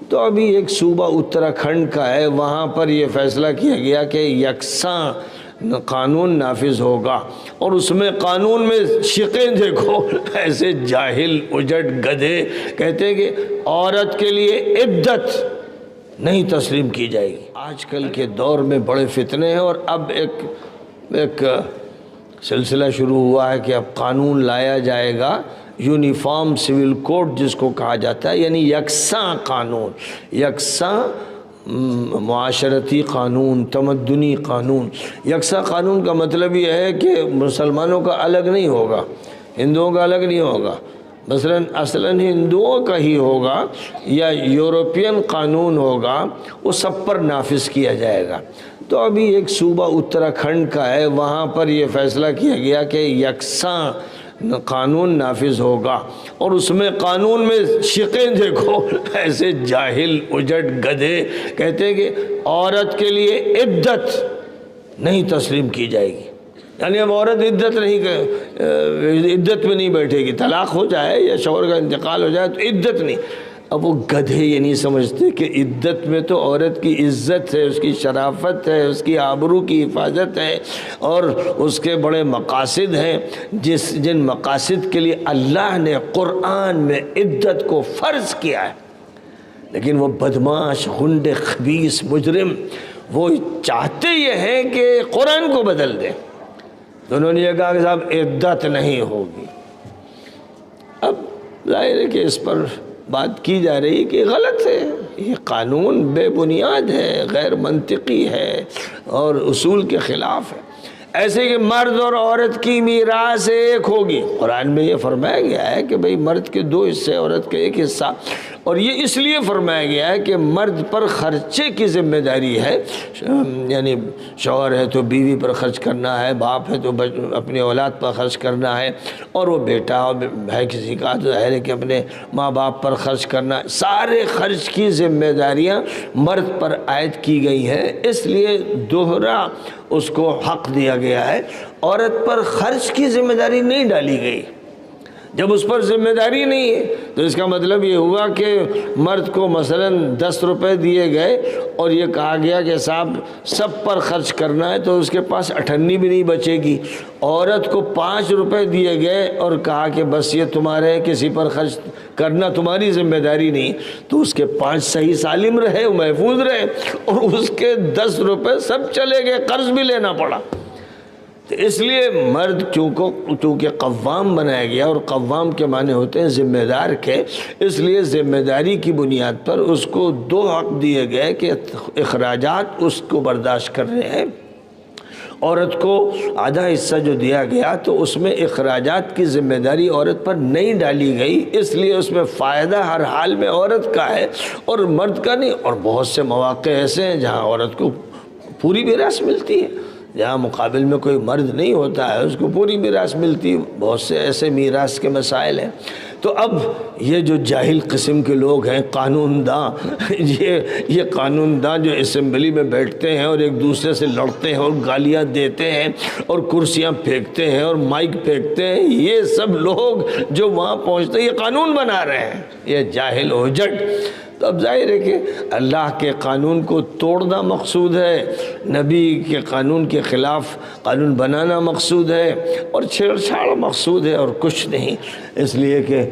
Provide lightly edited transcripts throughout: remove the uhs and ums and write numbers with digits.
تو ابھی ایک صوبہ اتراکھنڈ کا ہے، وہاں پر یہ فیصلہ کیا گیا کہ یکساں قانون نافذ ہوگا، اور اس میں قانون میں شقیں دیکھو، ایسے جاہل اجڑ گدھے کہتے ہیں کہ عورت کے لیے عدت نہیں تسلیم کی جائے گی۔ آج کل کے دور میں بڑے فتنے ہیں، اور اب ایک سلسلہ شروع ہوا ہے کہ اب قانون لایا جائے گا، یونیفارم سول کوڈ جس کو کہا جاتا ہے، یعنی یکساں قانون، یکساں معاشرتی قانون، تمدنی قانون۔ یکساں قانون کا مطلب یہ ہے کہ مسلمانوں کا الگ نہیں ہوگا، ہندوؤں کا الگ نہیں ہوگا، اصلاً ہندوؤں کا ہی ہوگا یا یورپین قانون ہوگا، وہ سب پر نافذ کیا جائے گا۔ تو ابھی ایک صوبہ اتراکھنڈ کا ہے، وہاں پر یہ فیصلہ کیا گیا کہ یکساں قانون نافذ ہوگا، اور اس میں قانون میں شقیں دیکھو، ایسے جاہل اجڑ گدھے کہتے ہیں کہ عورت کے لیے عدت نہیں تسلیم کی جائے گی، یعنی اب عورت عدت میں نہیں بیٹھے گی، طلاق ہو جائے یا شوہر کا انتقال ہو جائے تو عدت نہیں۔ اب وہ گدھے یہ نہیں سمجھتے کہ عدت میں تو عورت کی عزت ہے، اس کی شرافت ہے، اس کی آبرو کی حفاظت ہے، اور اس کے بڑے مقاصد ہیں، جن مقاصد کے لیے اللہ نے قرآن میں عدت کو فرض کیا ہے۔ لیکن وہ بدماش، غنڈے، خبیث، مجرم، وہ چاہتے یہ ہیں کہ قرآن کو بدل دیں، تو انہوں نے یہ کہا کہ صاحب عدت نہیں ہوگی۔ اب ظاہر ہے کہ اس پر بات کی جا رہی کہ غلط ہے، یہ قانون بے بنیاد ہے، غیر منطقی ہے، اور اصول کے خلاف ہے۔ ایسے کہ مرد اور عورت کی میراث ایک ہوگی، قرآن میں یہ فرمایا گیا ہے کہ بھئی مرد کے 2 حصے، عورت کے 1 حصہ، اور یہ اس لیے فرمایا گیا ہے کہ مرد پر خرچے کی ذمہ داری ہے، یعنی شوہر ہے تو بیوی پر خرچ کرنا ہے، باپ ہے تو اپنی اولاد پر خرچ کرنا ہے، اور وہ بیٹا ہے کسی کا تو ظاہر ہے کہ اپنے ماں باپ پر خرچ کرنا ہے۔ سارے خرچ کی ذمہ داریاں مرد پر عائد کی گئی ہیں، اس لیے دوہرا اس کو حق دیا گیا ہے۔ عورت پر خرچ کی ذمہ داری نہیں ڈالی گئی۔ جب اس پر ذمہ داری نہیں ہے تو اس کا مطلب یہ ہوا کہ مرد کو مثلا 10 روپے دیے گئے اور یہ کہا گیا کہ صاحب سب پر خرچ کرنا ہے، تو اس کے پاس 98 بھی نہیں بچے گی۔ عورت کو 5 روپے دیے گئے اور کہا کہ بس یہ تمہارے، کسی پر خرچ کرنا تمہاری ذمہ داری نہیں، تو اس کے 5 صحیح سالم رہے، محفوظ رہے، اور اس کے 10 روپے سب چلے گئے، قرض بھی لینا پڑا۔ تو اس لیے مرد چونکہ قوام بنایا گیا، اور قوام کے معنی ہوتے ہیں ذمہ دار کے، اس لیے ذمہ داری کی بنیاد پر اس کو 2 حق دیے گئے کہ اخراجات اس کو برداشت کر رہے ہیں۔ عورت کو آدھا حصہ جو دیا گیا تو اس میں اخراجات کی ذمہ داری عورت پر نہیں ڈالی گئی، اس لیے اس میں فائدہ ہر حال میں عورت کا ہے اور مرد کا نہیں۔ اور بہت سے مواقع ایسے ہیں جہاں عورت کو پوری میراث ملتی ہے، جہاں مقابل میں کوئی مرد نہیں ہوتا ہے اس کو پوری میراث ملتی ہے۔ بہت سے ایسے میراث کے مسائل ہیں۔ تو اب یہ جو جاہل قسم کے لوگ ہیں، قانون داں، یہ قانون داں جو اسمبلی میں بیٹھتے ہیں اور ایک دوسرے سے لڑتے ہیں اور گالیاں دیتے ہیں اور کرسیاں پھینکتے ہیں اور مائک پھینکتے ہیں، یہ سب لوگ جو وہاں پہنچتے ہیں یہ قانون بنا رہے ہیں، یہ جاہل اوجٹ۔ تو اب ظاہر ہے کہ اللہ کے قانون کو توڑنا مقصود ہے، نبی کے قانون کے خلاف قانون بنانا مقصود ہے، اور چھیڑ چھاڑ مقصود ہے، اور کچھ نہیں۔ اس لیے کہ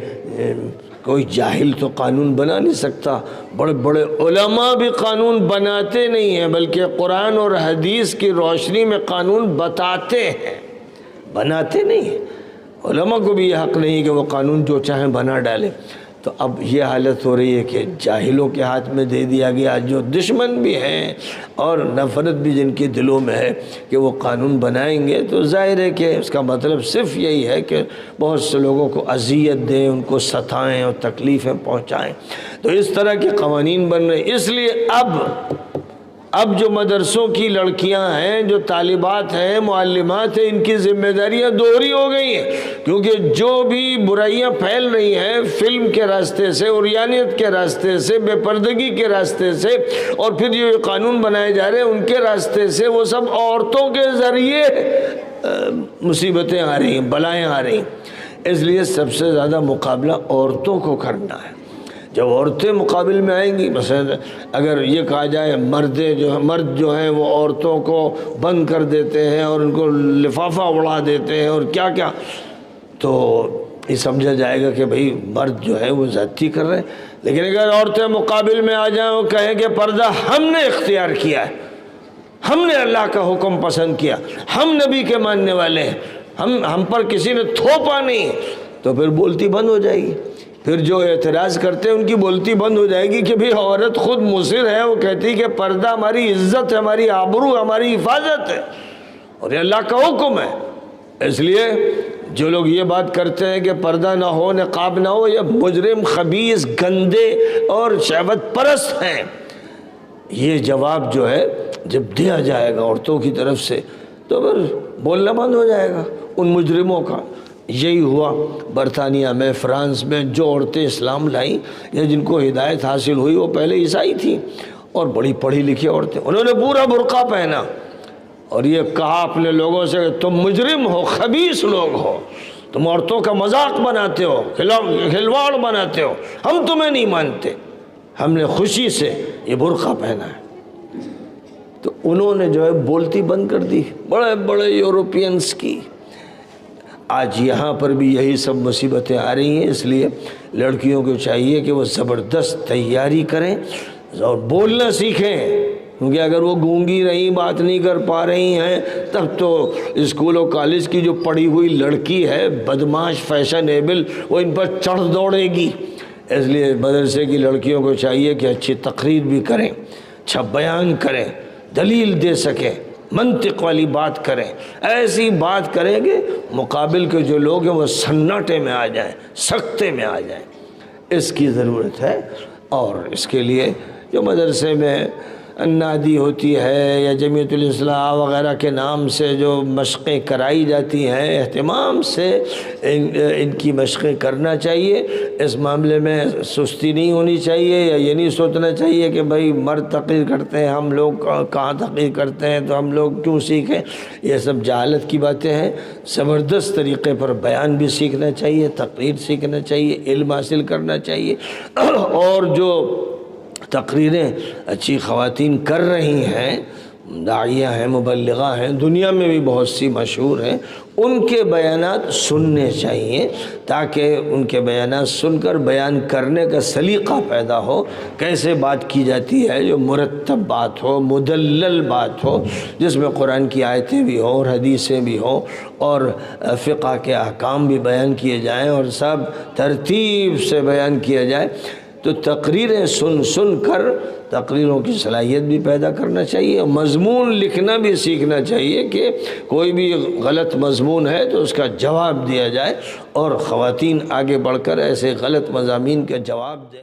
کوئی جاہل تو قانون بنا نہیں سکتا، بڑے بڑے علماء بھی قانون بناتے نہیں ہیں، بلکہ قرآن اور حدیث کی روشنی میں قانون بتاتے ہیں، بناتے نہیں ہیں۔ علماء کو بھی یہ حق نہیں کہ وہ قانون جو چاہیں بنا ڈالے۔ تو اب یہ حالت ہو رہی ہے کہ جاہلوں کے ہاتھ میں دے دیا گیا، جو دشمن بھی ہیں اور نفرت بھی جن کے دلوں میں ہے کہ وہ قانون بنائیں گے، تو ظاہر ہے کہ اس کا مطلب صرف یہی ہے کہ بہت سے لوگوں کو اذیت دیں، ان کو ستائیں اور تکلیفیں پہنچائیں۔ تو اس طرح کے قوانین بن رہے ہیں۔ اس لیے اب جو مدرسوں کی لڑکیاں ہیں، جو طالبات ہیں، معلمات ہیں، ان کی ذمہ داریاں دوہری ہو گئی ہیں، کیونکہ جو بھی برائیاں پھیل رہی ہیں فلم کے راستے سے، عریانیت کے راستے سے، بے پردگی کے راستے سے، اور پھر جو قانون بنائے جا رہے ہیں ان کے راستے سے، وہ سب عورتوں کے ذریعے مصیبتیں آ رہی ہیں، بلائیں آ رہی ہیں۔ اس لیے سب سے زیادہ مقابلہ عورتوں کو کرنا ہے۔ جب عورتیں مقابل میں آئیں گی، مثلا اگر یہ کہا جائے مرد جو ہیں وہ عورتوں کو بند کر دیتے ہیں اور ان کو لفافہ اڑا دیتے ہیں اور کیا کیا، تو یہ سمجھا جائے گا کہ بھئی مرد جو ہے وہ زیادتی کر رہے ہیں۔ لیکن اگر عورتیں مقابل میں آ جائیں اور کہیں کہ پردہ ہم نے اختیار کیا ہے، ہم نے اللہ کا حکم پسند کیا، ہم نبی کے ماننے والے ہیں، ہم پر کسی نے تھوپا نہیں، تو پھر بولتی بند ہو جائے گی۔ پھر جو اعتراض کرتے ہیں ان کی بولتی بند ہو جائے گی کہ بھی عورت خود مصر ہے، وہ کہتی کہ پردہ ہماری عزت ہے، ہماری آبرو، ہماری حفاظت ہے اور یہ اللہ کا حکم ہے۔ اس لیے جو لوگ یہ بات کرتے ہیں کہ پردہ نہ ہو، نقاب نہ ہو، یہ مجرم، خبیث، گندے اور شہوت پرست ہیں۔ یہ جواب جو ہے جب دیا جائے گا عورتوں کی طرف سے تو پھر بولنا بند ہو جائے گا ان مجرموں کا۔ یہی ہوا برطانیہ میں، فرانس میں، جو عورتیں اسلام لائیں یا جن کو ہدایت حاصل ہوئی وہ پہلے عیسائی تھیں اور بڑی پڑھی لکھی عورتیں، انہوں نے پورا برقع پہنا اور یہ کہا اپنے لوگوں سے کہ تم مجرم ہو، خبیث لوگ ہو، تم عورتوں کا مذاق بناتے ہو، کھلواڑ بناتے ہو، ہم تمہیں نہیں مانتے، ہم نے خوشی سے یہ برقع پہنا ہے۔ تو انہوں نے جو ہے بولتی بند کر دی بڑے بڑے یورپینس کی۔ آج یہاں پر بھی یہی سب مصیبتیں آ رہی ہیں، اس لیے لڑکیوں کو چاہیے کہ وہ زبردست تیاری کریں اور بولنا سیکھیں، کیونکہ اگر وہ گونگی رہیں، بات نہیں کر پا رہی ہیں، تب تو اسکول و کالج کی جو پڑھی ہوئی لڑکی ہے بدماش، فیشنیبل، وہ ان پر چڑھ دوڑے گی۔ اس لیے مدرسے کی لڑکیوں کو چاہیے کہ اچھی تقریر بھی کریں، اچھا بیان کریں، دلیل دے سکیں، منطق والی بات کریں، ایسی بات کریں کہ مقابل کے جو لوگ ہیں وہ سناٹے میں آ جائیں، سکتے میں آ جائیں۔ اس کی ضرورت ہے، اور اس کے لیے جو مدرسے میں نادی ہوتی ہے یا جمعیت الاصلاح وغیرہ کے نام سے جو مشقیں کرائی جاتی ہیں، اہتمام سے ان کی مشقیں کرنا چاہیے۔ اس معاملے میں سستی نہیں ہونی چاہیے، یا یہ نہیں سوچنا چاہیے کہ بھئی مرد تقریر کرتے ہیں، ہم لوگ کہاں تقریر کرتے ہیں تو ہم لوگ کیوں سیکھیں۔ یہ سب جہالت کی باتیں ہیں۔ زبردست طریقے پر بیان بھی سیکھنا چاہیے، تقریر سیکھنا چاہیے، علم حاصل کرنا چاہیے، اور جو تقریریں اچھی خواتین کر رہی ہیں، داعیہ ہیں، مبلغہ ہیں، دنیا میں بھی بہت سی مشہور ہیں، ان کے بیانات سننے چاہیے تاکہ ان کے بیانات سن کر بیان کرنے کا سلیقہ پیدا ہو، کیسے بات کی جاتی ہے، جو مرتب بات ہو، مدلل بات ہو، جس میں قرآن کی آیتیں بھی ہوں اور حدیثیں بھی ہوں اور فقہ کے احکام بھی بیان کیے جائیں اور سب ترتیب سے بیان کیا جائے۔ تو تقریریں سن کر تقریروں کی صلاحیت بھی پیدا کرنا چاہیے، اور مضمون لکھنا بھی سیکھنا چاہیے کہ کوئی بھی غلط مضمون ہے تو اس کا جواب دیا جائے، اور خواتین آگے بڑھ کر ایسے غلط مضامین کا جواب دیں۔